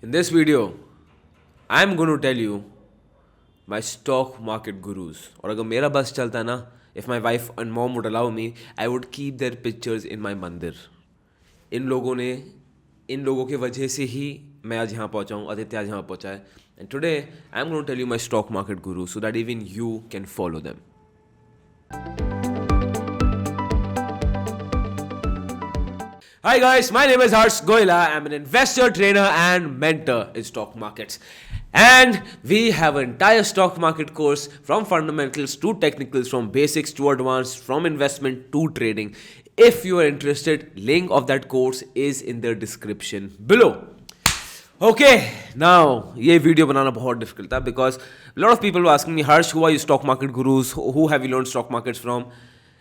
In this video, I'm going to tell you my stock market gurus. और अगर मेरा बस चलता ना, if my wife and mom would allow me, I would keep their pictures in my मंदिर. इन लोगों के वजह से ही मैं आज यहाँ पहुँचा हूँ, आदित्य आज यहाँ पहुँचा है. And today, I'm going to tell you my stock market gurus so that even you can follow them. Hi guys, my name is Goela. I'm an investor, trainer and mentor in stock markets. And we have an entire stock market course from fundamentals to technicals, from basics to advanced, from investment to trading. If you are interested, link of that course is in the description below. Okay, now ये video बनाना बहुत difficult था because a lot of people were asking me, Harsh, who are your stock market gurus? Who have you learned stock markets from?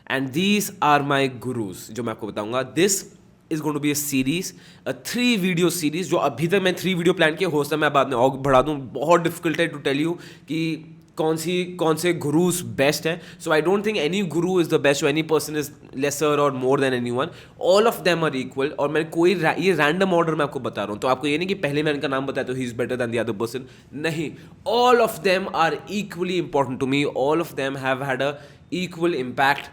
And these are my gurus जो मैं आपको बताऊंगा. This is going to be a series, a 3 video series जो अभी तक मैं 3 video plan किए. हो सकता है मैं बाद में और बढ़ा दूँ. बहुत difficult है to tell you कि कौन से gurus best हैं. So I don't think any guru is the best or any person is lesser or more than anyone. All of them are equal. और मैं कोई ये random order में आपको बता रहा हूँ. तो आपको ये नहीं कि पहले मैं इनका नाम बताया तो he is better than the other person. नहीं. All of them are equally important to me. All of them have had a equal impact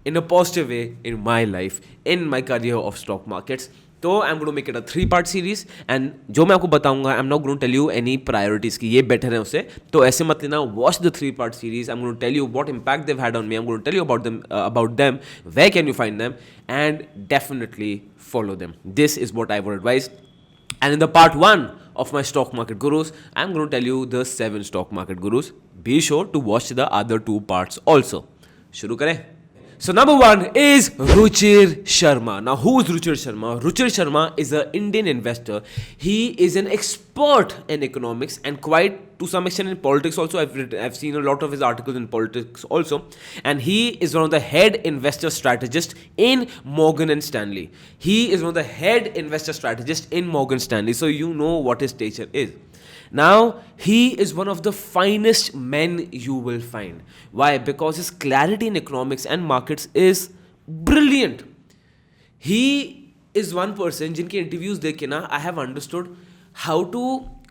in a positive way in my life, in my career of stock markets. So I'm going to make it a 3-part series and जो मैं आपको बताऊंगा, I'm not going to tell you any priorities कि ये better है उससे. तो ऐसे मत लेना. Watch the 3-part series. I'm going to tell you what impact they've had on me. I'm going to tell you about them, where can you find them, and definitely follow them. This is what I would advise. And in the part 1 of my stock market gurus, I'm going to tell you the 7 stock market gurus. Be sure to watch the other 2 parts also. शुरू करें. So number 1 is Ruchir Sharma. Now who is Ruchir Sharma? Ruchir Sharma is an Indian investor. He is an expert in economics and quite to some extent in politics also. I've seen a lot of his articles in politics also. And he is one of the head investor strategists in Morgan & Stanley. He is one of the head investor strategists in Morgan Stanley. So you know what his stature is. Now, he is one of the finest men you will find. Why? Because his clarity in economics and markets is brilliant. He is one person, जिनके interviews देख के ना, I have understood how to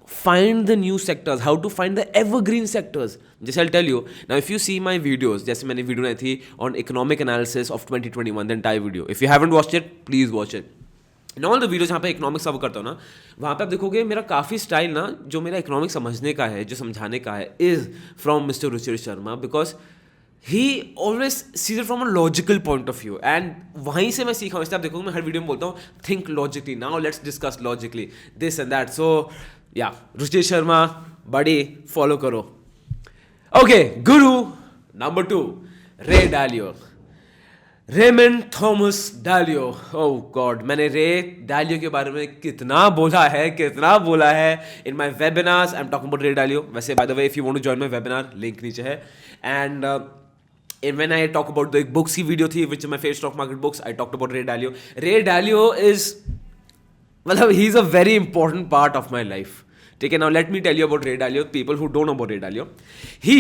find the new sectors, how to find the evergreen sectors. Just I'll tell you. Now, if you see my videos, जैसे मैंने video बनाई थी on economic analysis of 2021, the entire video. If you haven't watched it, please watch it. In all the videos जहाँ पे economics cover करता हूँ ना, वहाँ पे आप देखोगे मेरा काफ़ी स्टाइल ना जो मेरा इकोनॉमिक्स समझने का है, जो समझाने का है, is from mister Ruchir Sharma. Because he always sees it from a logical point of view and वहीं से मैं सीखा हूँ. इसलिए आप देखोगे मैं हर वीडियो में बोलता हूँ think logically, now let's discuss logically this and that. So या रुचिर शर्मा बड़ी फॉलो करो. ओके, गुरु number 2 Ray Dalio. Raymond Thomas Dalio. Oh god, मैंने रे डालियो के बारे में कितना बोला है in my webinars. I am talking about Ray Dalio. वैसे by the way, if you want to join my webinar, link नीचे है. And when I talk about the books की वीडियो थी, which is my favorite stock market books, I talked about Ray Dalio. Ray Dalio is, मतलब he is a very important part of my life. Okay, now let me tell you about Ray Dalio. People who don't know about Ray Dalio, he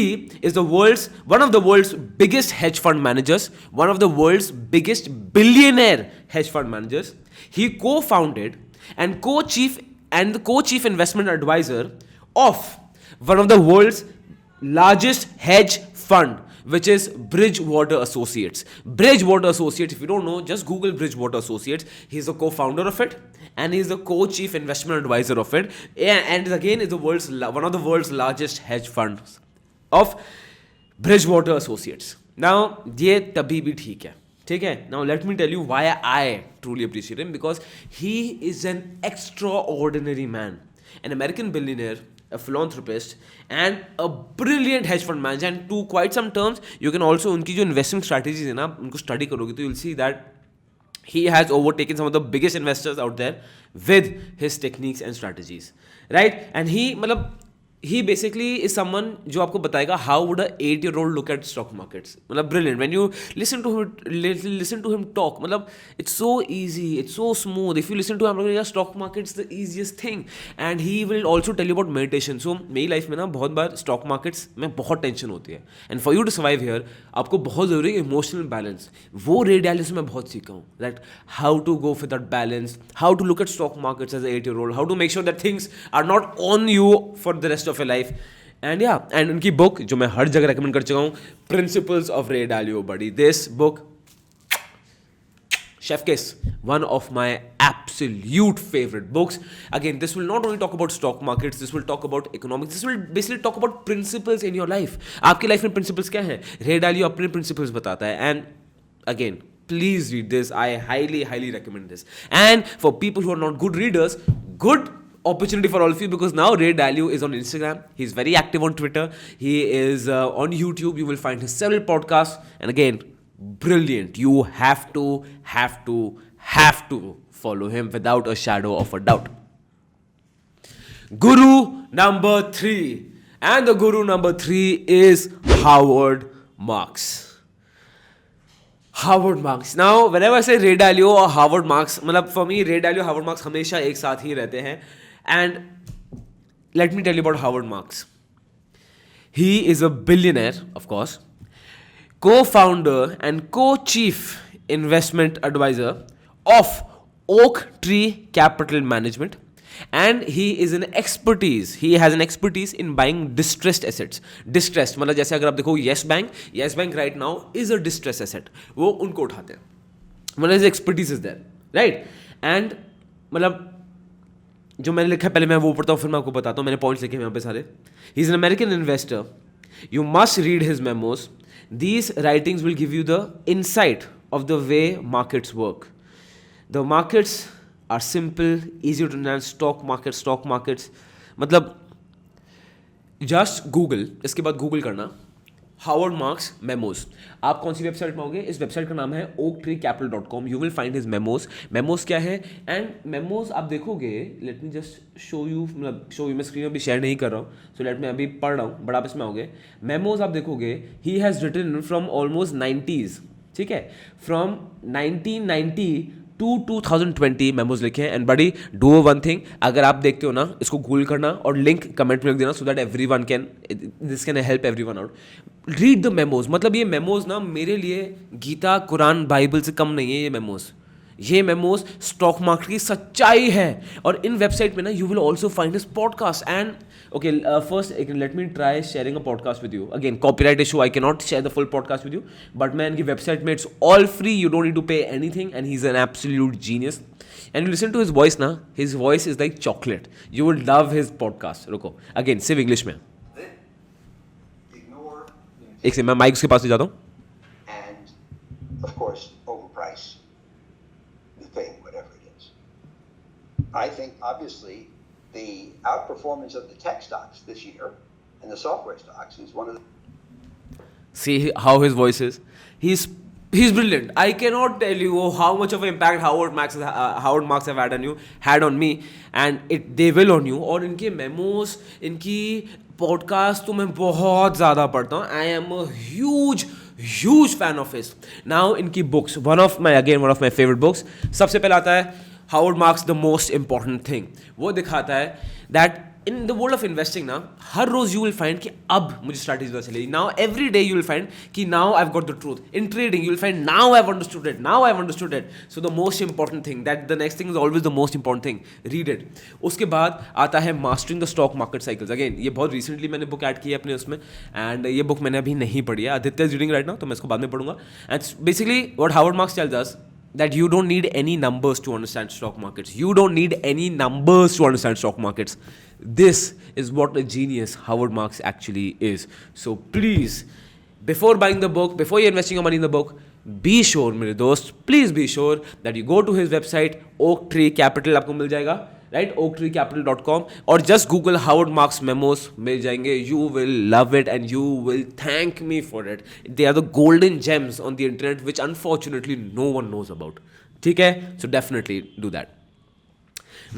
is one of the world's biggest hedge fund managers, one of the world's biggest billionaire hedge fund managers. He co-founded and the co-chief investment advisor of one of the world's largest hedge fund, which is Bridgewater Associates. Bridgewater Associates, if you don't know, just Google Bridgewater Associates. He's the co-founder of it and he's the co-chief investment advisor of it. And again, is one of the world's largest hedge funds of Bridgewater Associates. Now, ये तभी भी ठीक है. Now, let me tell you why I truly appreciate him, because he is an extraordinary man, an American billionaire, a philanthropist and a brilliant hedge fund manager. And to quite some terms, you can also उनकी जो investing strategies है ना, उनको study करोगे तो you'll see that he has overtaken some of the biggest investors out there with his techniques and strategies, right? And he मतलब he basically is someone जो आपको बताएगा how would a 8-year-old look at stock markets. मतलब brilliant. When you listen to him talk, मतलब it's so easy, it's so smooth. If you listen to him, yeah, stock market's the easiest thing. And he will also tell you about meditation. So मेरी life में ना बहुत बार stock markets में बहुत tension होती है. And for you to survive here, आपको बहुत ज़रूरी है emotional balance. वो रे डालियो से मैं बहुत सीखा हूँ. That how to go for that balance, how to look at stock markets as an 8-year-old, how to make sure that things are not on you for the rest of your life. And yeah, and उनकी book जो मैं हर जगह recommend कर चुका हूँ, Principles of Ray Dalio, buddy. This book, chef kiss, one of my absolute favorite books. Again, this will not only talk about stock markets, this will talk about economics, this will basically talk about principles in your life. आपकी life में principles क्या हैं? Ray Dalio अपने principles बताता है. And again, please read this. I highly recommend this. And for people who are not good readers, good opportunity for all of you, because now Ray Dalio is on Instagram. He's very active on Twitter. He is on YouTube. You will find his several podcasts. And again, brilliant. You have to follow him without a shadow of a doubt. Guru number 3. And the guru number 3 is Howard Marks. Howard Marks. Now, whenever I say Ray Dalio or Howard Marks, मतलब for me, Ray Dalio, Howard Marks हमेशा एक साथ ही रहते हैं. And let me tell you about Howard Marks. He is a billionaire, of course, co-founder and co-chief investment advisor of Oak Tree Capital Management. And he has an expertise in buying distressed assets. Distressed मतलब जैसे अगर आप देखो Yes Bank right now is a distressed asset. वो उनको उठाते हैं. मतलब his expertise is there, right? And मतलब जो मैंने लिखा है पहले मैं वो पढ़ता हूँ, फिर मैं आपको बताता हूँ. मैंने पॉइंट्स लिखे हैं यहाँ पे सारे. He is an American investor. You must read his memos. These writings will give you the insight of the way markets work. The markets are simple, easy to understand. Stock markets. मतलब just Google, इसके बाद Google करना Howard Marks memos. आप कौन सी website में आओगे? इस website का नाम है oaktreecapital.com. You will find his memos. Memos क्या है? And memos आप देखोगे, let me just show you, मैं स्क्रीन में भी शेयर नहीं कर रहा हूँ, so let me अभी पढ़ रहा हूँ, बट आप इसमें आओगे. Memos आप देखोगे, he has written from almost 90s, ठीक है? From 1990 to 2020 मेमोज लिखे हैं. एंड बड़ी डू वन थिंग, अगर आप देखते हो ना, इसको गूगल करना और लिंक कमेंट में लिख देना, so that everyone can, this can help everyone out. Read the memos. मतलब ये मेमोज ना मेरे लिए गीता, कुरान, बाइबल से कम नहीं है. ये मेमोज स्टॉक मार्केट की सच्चाई है. और इन वेबसाइट में ना you will also find this podcast. And okay, first let me try sharing a podcast with you. Again, copyright issue, I cannot share the full podcast with you, but man, की website में it's all free, you don't need to pay anything, and he's an absolute genius. And you listen to his voice ना, his voice is like chocolate. You would love his podcast. रुको, again सिर्फ English में. एक से मैं mic उसके पास ले जाता हूँ. And of course, overprice the thing, whatever it is. I think obviously the outperformance of the tech stocks this year and the software stocks is one of the... See how his voice is. He's brilliant. I cannot tell you how much of an impact Howard Marks have had on me, and they will on you. और इनके memos, इनकी podcast तो मैं बहुत ज़्यादा पढ़ता हूँ. I am a huge fan of his. Now इनकी books, one of my favorite books. सबसे पहले आता है Howard Marks the most important thing. वो दिखाता है that in the world of investing ना, हर रोज you will find कि अब मुझे strategy पता चलेगी. Now every day you will find कि now I've got the truth. In trading you will find now I've understood it. So the most important thing, that the next thing is always the most important thing. Read it. उसके बाद आता है Mastering the Stock Market Cycles. Again ये बहुत recently मैंने book add की है अपने उसमें, and ये book मैंने अभी नहीं पढ़ी है. Aditya is reading right now, तो मैं इसको बाद में पढ़ूंगा. And basically what Howard Marks tells us, that you don't need any numbers to understand stock markets. This is what a genius Howard Marks actually is. So please, before buying the book, before you're investing your money in the book, be sure, मेरे दोस्त, please be sure that you go to his website, Oak Tree Capital, आपको मिल जाएगा, right? oaktreecapital.com, or just Google Howard Marks memos, मिल जाएंगे. You will love it and you will thank me for it. They are the golden gems on the internet which unfortunately no one knows about. ठीक है? So definitely do that.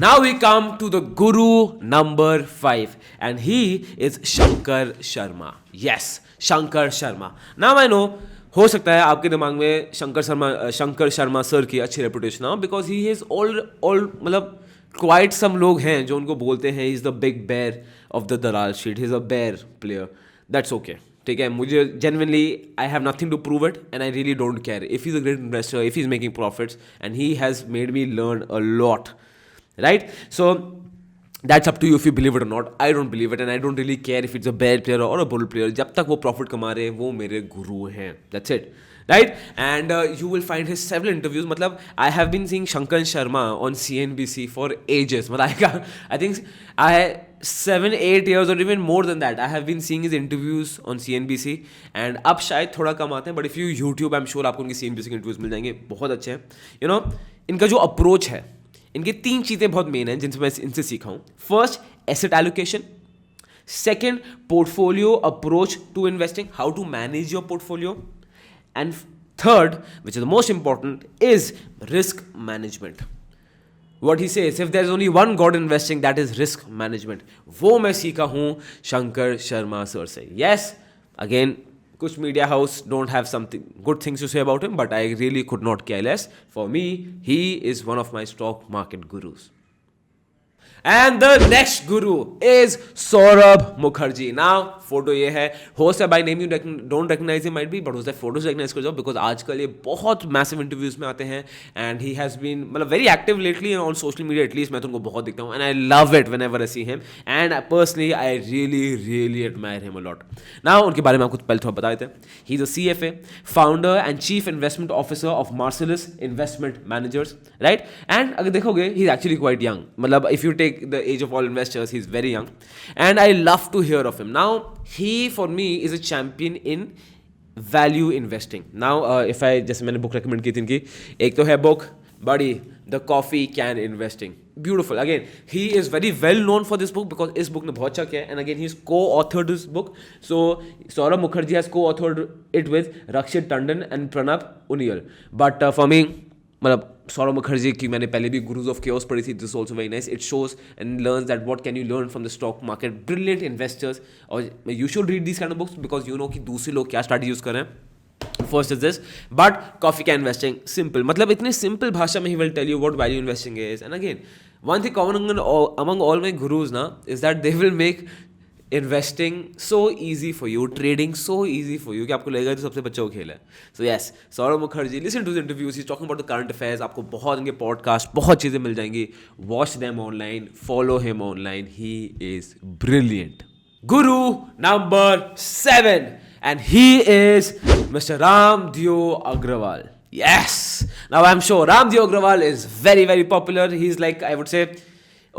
Now we come to the guru number 5 and he is Shankar Sharma. Yes, Shankar Sharma. Now I know हो सकता है आपके दिमाग में Shankar Sharma sir की अच्छी रेपुटेशन हो बिकॉज ही इज ऑल मतलब क्वाइट सम लोग हैं जो उनको बोलते हैं he is the big bear of the Dalal street, he is a bear player. That's okay, ठीक है. मुझे genuinely I have nothing to prove it and I really don't care if he is a great investor, if he is making profits and he has made me learn a lot, right. So that's up to you if you believe it or not. I don't believe it and I don't really care if it's a bad player or a bull player. जब तक वो profit कमा रहे हैं वो मेरे गुरु हैं. That's it, right? And you will find his several interviews. मतलब I have been seeing Shankar Sharma on CNBC for ages. मतलब I think I 7-8 years or even more than that I have been seeing his interviews on CNBC and अब शायद थोड़ा कम आते हैं, but if you YouTube I'm sure आपको उनकी CNBC के interviews मिल जाएंगे, बहुत अच्छे हैं. You know, इनका जो approach है, इनकी 3 चीज़ें बहुत मेन हैं जिनसे मैं इनसे सीखा हूँ. First, asset allocation. Second, portfolio approach to investing, how to manage your portfolio. And third, which is the most important, is risk management. What he says, if there is only one god investing, that is risk management. वो मैं सीखा हूँ Shankar Sharma sir से. Yes, again, कुछ media house don't have something good things to say about him, but I really could not care less. For me, he is one of my stock market gurus. And the next guru is Saurabh Mukherjee. Now, photo ये है. Host है by name, you don't recognize him might be, but उसके photos recognize कर जाओ because आजकल ये बहुत massive interviews में आते हैं and he has been मतलब very active lately on social media at least. मैं तो उनको बहुत देखता हूँ and I love it whenever I see him and personally I really admire him a lot. Now उनके बारे में आपको पहले थोड़ा बता देते हैं. He's a CFA, founder and chief investment officer of Marcellus Investment Managers, right? And अगर देखोगे he's actually quite young. मतलब if you take the age of all investors, he's very young and I love to hear of him. Now he for me is a champion in value investing. Now if I जैसे मैंने book recommend की थी इनकी, एक तो है book बड़ी The Coffee Can Investing, beautiful. Again, he is very well known for this book because इस book ने बहुत अच्छा किया है and again he's co-authored this book. So Saurabh Mukherjee has co-authored it with Ruchir Tandon and Pranab Uniyal. But for me, मतलब सौरभ मुखर्जी की मैंने पहले भी गुरुज ऑफ केओस पढ़ी थी. This also very nice. It shows and learns that what can you learn from the stock market. Brilliant investors और you should read this kind of books because you know कि दूसरे लोग क्या strategy use कर रहे हैं. First is this, but coffee can investing simple, मतलब इतनी सिंपल भाषा में he will tell you what value investing is. And again one thing common among all my gurus ना is that they will make investing so easy for you, trading so easy for you कि आपको लगेगा तो सबसे बच्चा वो खेल है. So yes, Saurabh Mukherjee, listen to his interviews, he's talking about the current affairs. आपको बहुत इनके पॉडकास्ट बहुत चीज़ें मिल जाएंगी. Watch them online, follow him online, he is brilliant. Guru number 7 and he is Mr. Raamdeo Agrawal. Yes, now I'm sure Ramdeo Agrawal is very popular. He's like, I would say,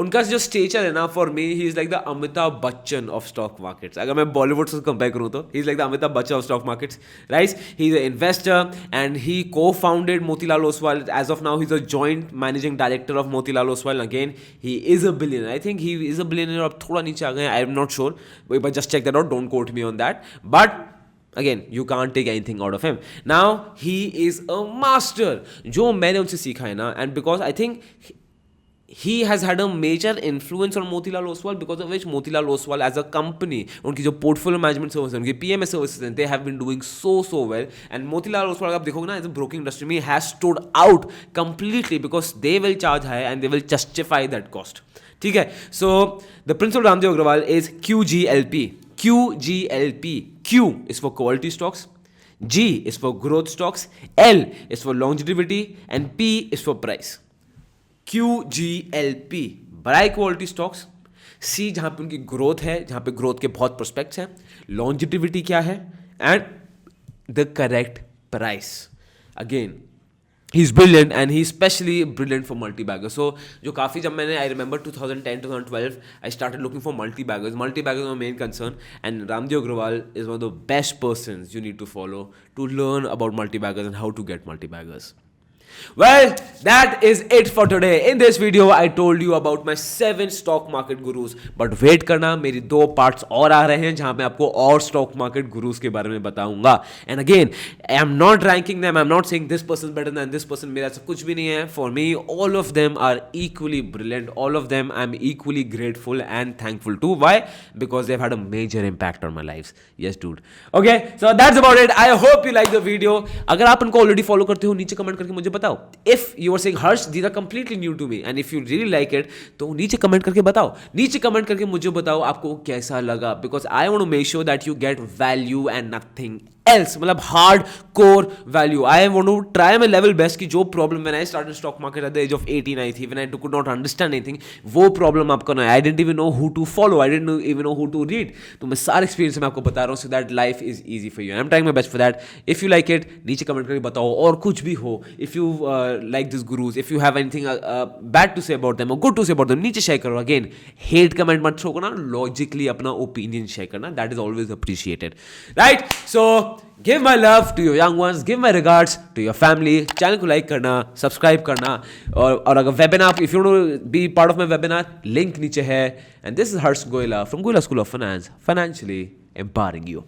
उनका जो stature है ना, for me he is like the Amitabh Bachchan of stock markets. अगर मैं बॉलीवुड से compare करूँ तो he is like the Amitabh Bachchan of stock markets, right. He is a investor and he co founded Motilal Oswal. As of now he is a joint managing director of Motilal Oswal. Again he is a billionaire. I think he is a billionaire. अब थोड़ा नीचे आ गए, आई am not sure, but just check that out, don't quote me on that. But again, you can't take anything out of him. Now he is a master. जो मैंने उनसे सीखा है ना, and because I think he has had a major influence on Motilal Oswal, because of which Motilal Oswal as a company, उनकी जो portfolio management services, उनकी PMS services, they have been doing so well. And Motilal Oswal आप देखोगे ना, as a broking industry में has stood out completely because they will charge high and they will justify that cost. ठीक है. So the principal Ramdev Agrawal is QGLP. QGLP. Q is for quality stocks, G is for growth stocks, L is for longevity and P is for price. QGLP, बड़ी quality stocks. C जहाँ पे उनकी growth है, जहाँ पे growth के बहुत prospects हैं. लॉन्जिटिविटी क्या है and the correct price. Again he is brilliant and he specially brilliant for multi baggers. So जो काफ़ी जब मैंने I remember 2010-2012 I started looking for multi baggers. Multi baggers my main concern and Ramdeo Agrawal is one of the best persons you need to follow to learn about multi baggers and how to get multi baggers. Well, that is it for today. In this video, I told you about my 7 stock market gurus. But wait करना, मेरी 2 parts और आ रहे हैं जहां मैं आपको और stock market gurus के बारे में बताऊंगा. And again, I am not ranking them. I am not saying this person better than this person. मेरा ऐसा कुछ भी नहीं है. For me, all of them are equally brilliant. All of them I am equally grateful and thankful to. Why? Because they've had a major impact on my lives. Yes, dude. Okay, so that's about it. I hope you like the video. अगर आप उनको already follow करते हो, नीचे comment करके मुझे बताओ. If you are saying Harsh, these are completely new to me, and if you really like it, तो नीचे कमेंट करके बताओ. नीचे कमेंट करके मुझे बताओ आपको कैसा लगा, because I want to make sure that you get value and nothing else. मतलब hard core value. I want to try my level best कि जो problem when I started stock market at the age of 18 I थी, when I could not understand anything, वो problem आपको ना, I didn't even know who to follow, I didn't even know who to read. तो मैं सारे experience में आपको बता रहा हूँ, so that life is easy for you. I am trying my best for that. If you like it, नीचे comment करके बताओ. और कुछ भी हो, if you like this gurus, if you have anything bad to say about them और good to say about them, नीचे share करो. अगेन, हेट कमेंट मत थ्रो करना, लॉजिकली अपना ओपिनियन शेयर करना. That is always appreciated, right? So give my love to your young ones, give my regards to your family. Channel को like करना, subscribe करना, और अगर webinar, if you want to be part of my webinar, link नीचे है. And this is Harsh Goela from Goela School of Finance, financially empowering you.